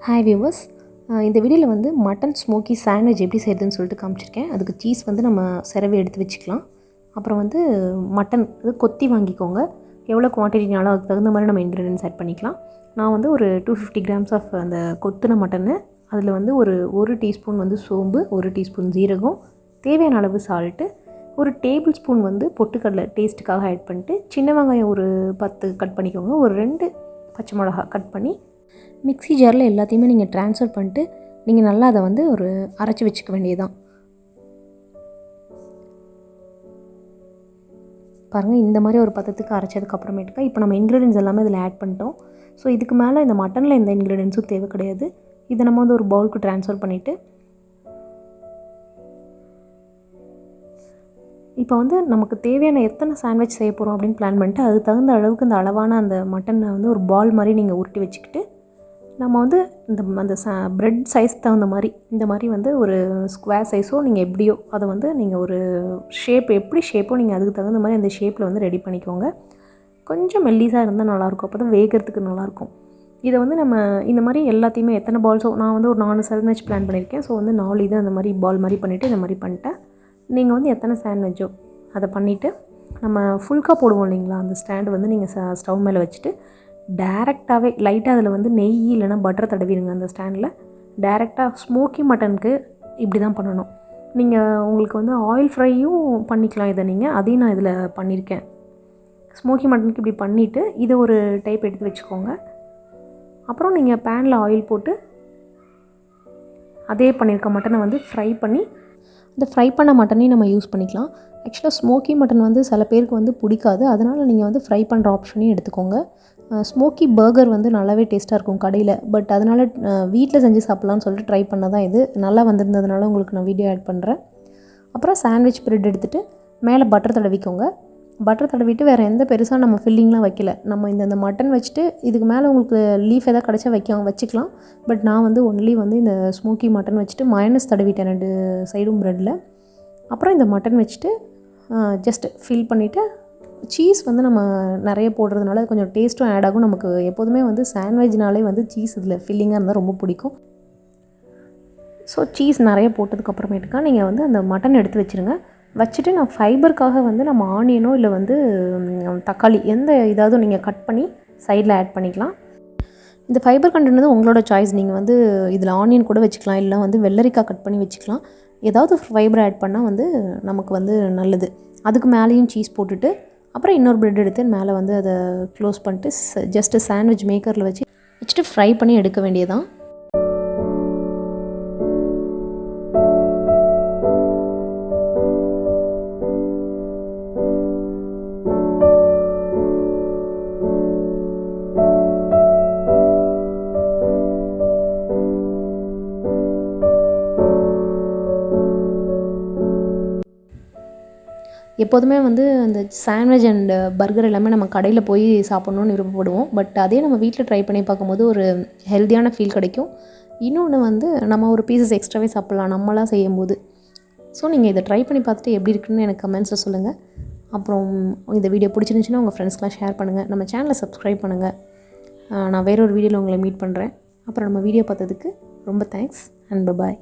Hi viewers, இந்த வீடியோவில் வந்து மட்டன் ஸ்மோக்கி சாண்ட்விச் எப்படி செய்கிறதுன்னு சொல்லிட்டு காமிச்சிருக்கேன். அதுக்கு சீஸ் வந்து நம்ம சிரவி எடுத்து வச்சுக்கலாம். அப்புறம் வந்து மட்டன் அது கொத்தி வாங்கிக்கோங்க. எவ்வளோ குவான்டிட்டினாலும் அதுக்கு தகுந்த மாதிரி நம்ம இன்க்ரீடியன்ஸ் ஆட் பண்ணிக்கலாம். நான் வந்து ஒரு 250 கிராம்ஸ் ஆஃப் அந்த கொத்தின மட்டனு, அதில் வந்து ஒரு டீஸ்பூன் வந்து சோம்பு, 1 டீஸ்பூன் ஜீரகம், தேவையான அளவு சால்ட்டு, ஒரு டேபிள் ஸ்பூன் வந்து பொட்டுக்கடலை டேஸ்ட்டுக்காக ஆட் பண்ணிட்டு, சின்ன வெங்காயம் ஒரு 10 கட் பண்ணிக்கோங்க. ஒரு 2 பச்சை மிளகா கட் பண்ணி மிக்ஸி ஜாரில் எல்லாத்தையுமே நீங்கள் ட்ரான்ஸ்ஃபர் பண்ணிட்டு நீங்கள் நல்லா அதை வந்து ஒரு அரைச்சி வச்சுக்க வேண்டியதுதான். பாருங்கள், இந்த மாதிரி ஒரு பதத்துக்கு அரைச்சதுக்கப்புறமேட்டுக்கா இப்போ நம்ம இன்க்ரீடியன்ஸ் எல்லாமே இதில் ஆட் பண்ணிட்டோம். ஸோ இதுக்கு மேலே இந்த மட்டனில் எந்த இன்க்ரீடியன்ஸும் தேவை கிடையாது. இதை நம்ம வந்து ஒரு பவுலுக்கு ட்ரான்ஸ்ஃபர் பண்ணிவிட்டு இப்போ வந்து நமக்கு தேவையான எத்தனை சாண்ட்விச் செய்ய போகிறோம் அப்படின்னு பிளான் பண்ணிட்டு அதுக்கு தகுந்த அளவுக்கு இந்த அளவான அந்த மட்டனை வந்து ஒரு பால் மாதிரி நீங்கள் உருட்டி வச்சுக்கிட்டு நம்ம வந்து அந்த ப்ரெட் சைஸ் தகுந்த மாதிரி இந்த மாதிரி வந்து ஒரு ஸ்கொயர் சைஸோ நீங்கள் எப்படியோ அதை வந்து நீங்கள் ஒரு எப்படி ஷேப்போ நீங்கள் அதுக்கு தகுந்த மாதிரி அந்த ஷேப்பில் வந்து ரெடி பண்ணிக்கோங்க. கொஞ்சம் மெல்லிஸாக இருந்தால் நல்லாயிருக்கும், அப்போ தான் வேகிறதுக்கு நல்லாயிருக்கும். இதை வந்து நம்ம இந்த மாதிரி எல்லாத்தையுமே எத்தனை பால்ஸோ நான் வந்து ஒரு 4 சாண்ட்விச் பிளான் பண்ணியிருக்கேன். ஸோ வந்து 4 இது அந்த மாதிரி பால் மாதிரி பண்ணிவிட்டு இந்த மாதிரி பண்ணிட்டேன். நீங்கள் வந்து எத்தனை சாண்ட்விச்சோ அதை பண்ணிவிட்டு நம்ம ஃபுல்காக போடுவோம் இல்லைங்களா, அந்த ஸ்டாண்டு வந்து நீங்கள் ஸ்டவ் மேலே வச்சுட்டு டேரெக்டாகவே லைட்டாக அதில் வந்து நெய் இல்லைனா பட்டர் தடவிடுங்க. அந்த ஸ்டாண்டில் டேரெக்டாக ஸ்மோக்கி மட்டனுக்கு இப்படி தான் பண்ணணும். நீங்கள் உங்களுக்கு வந்து ஆயில் ஃப்ரையும் பண்ணிக்கலாம். இதை நீங்கள் அதையும் நான் இதில் பண்ணியிருக்கேன். ஸ்மோக்கி மட்டனுக்கு இப்படி பண்ணிவிட்டு இதை ஒரு டைப் எடுத்து வச்சுக்கோங்க. அப்புறம் நீங்கள் பேனில் ஆயில் போட்டு அதே பண்ணியிருக்க மட்டனை வந்து ஃப்ரை பண்ணி இந்த ஃப்ரை பண்ண மட்டனையும் நம்ம யூஸ் பண்ணிக்கலாம். ஆக்சுவலாக ஸ்மோக்கி மட்டன் வந்து சில பேருக்கு வந்து பிடிக்காது, அதனால் நீங்கள் வந்து ஃப்ரை பண்ணுற ஆப்ஷனையும் எடுத்துக்கோங்க. ஸ்மோக்கி பர்கர் வந்து நல்லாவே டேஸ்ட்டாக இருக்கும் கடையில். பட் அதனால் வீட்டில் செஞ்சு சாப்பிட்லான்னு சொல்லிட்டு ட்ரை பண்ண தான் இது நல்லா வந்திருந்ததுனால உங்களுக்கு நான் வீடியோ ஆட் பண்ணுறேன். அப்புறம் சாண்ட்விச் ப்ரெட் எடுத்துகிட்டு மேலே பட்டர் தடவிக்கோங்க. பட்டர் தடவிட்டு வேறு எந்த பெருசாக நம்ம ஃபில்லிங்லாம் வைக்கல. நம்ம இந்த மட்டன் வச்சுட்டு இதுக்கு மேலே உங்களுக்கு லீஃப் எதாவது கிடச்சா வச்சுக்கலாம். பட் நான் வந்து ஒன்லி வந்து இந்த ஸ்மோக்கி மட்டன் வச்சுட்டு மயோனஸ் தடவிட்டேன் 2 சைடும் ப்ரெட்டில். அப்புறம் இந்த மட்டன் வச்சுட்டு ஜஸ்ட் ஃபில் பண்ணிவிட்டு சீஸ் வந்து நம்ம நிறைய போடுறதுனால கொஞ்சம் டேஸ்ட்டும் ஆட் ஆகும். நமக்கு எப்போதுமே வந்து சாண்ட்விச்னாலே வந்து சீஸ் இதில் ஃபில்லிங்காக இருந்தால் ரொம்ப பிடிக்கும். ஸோ சீஸ் நிறைய போட்டதுக்கப்புறமேட்டுக்கா நீங்கள் வந்து அந்த மட்டன் எடுத்து வச்சுருங்க. வச்சுட்டு நான் ஃபைபருக்காக வந்து நம்ம ஆனியனோ இல்லை வந்து தக்காளி ஏதாவது நீங்கள் கட் பண்ணி சைடில் ஆட் பண்ணிக்கலாம். இந்த ஃபைபர் கண்டென்ட் வந்து உங்களோட சாய்ஸ். நீங்கள் வந்து இதில் ஆனியன் கூட வச்சுக்கலாம், இல்லை வந்து வெள்ளரிக்காய் கட் பண்ணி வச்சுக்கலாம். ஏதாவது ஃபைபர் ஆட் பண்ணால் வந்து நமக்கு வந்து நல்லது. அதுக்கு மேலேயும் சீஸ் போட்டுட்டு அப்புறம் இன்னொரு ப்ரெட் எடுத்து மேலே வந்து அதை க்ளோஸ் பண்ணிட்டு ஜஸ்ட்டு சாண்ட்விச் மேக்கரில் வச்சுட்டு ஃப்ரை பண்ணி எடுக்க வேண்டியதான். எப்போதுமே வந்து அந்த சாண்ட்விச் அண்ட் பர்கர் எல்லாமே நம்ம கடையில் போய் சாப்பிட்ணுன்னு விருப்பப்படுவோம். பட் அதே நம்ம வீட்டில் ட்ரை பண்ணி பார்க்கும்போது ஒரு ஹெல்த்தியான ஃபீல் கிடைக்கும். இன்னொன்று வந்து நம்ம ஒரு பீசஸ் எக்ஸ்ட்ராவே சாப்பிட்லாம் நம்மளாக செய்யும்போது. ஸோ நீங்கள் இதை ட்ரை பண்ணி பார்த்துட்டு எப்படி இருக்குன்னு எனக்கு கமெண்ட்ஸில் சொல்லுங்கள். அப்புறம் இந்த வீடியோ பிடிச்சிருந்துச்சுன்னா உங்கள் ஃப்ரெண்ட்ஸ்க்கெலாம் ஷேர் பண்ணுங்கள். நம்ம சேனலை சப்ஸ்கிரைப் பண்ணுங்கள். நான் வேறொரு வீடியோவில் உங்களை மீட் பண்ணுறேன். அப்புறம் நம்ம வீடியோ பார்த்ததுக்கு ரொம்ப தேங்க்ஸ் அண்ட் பை.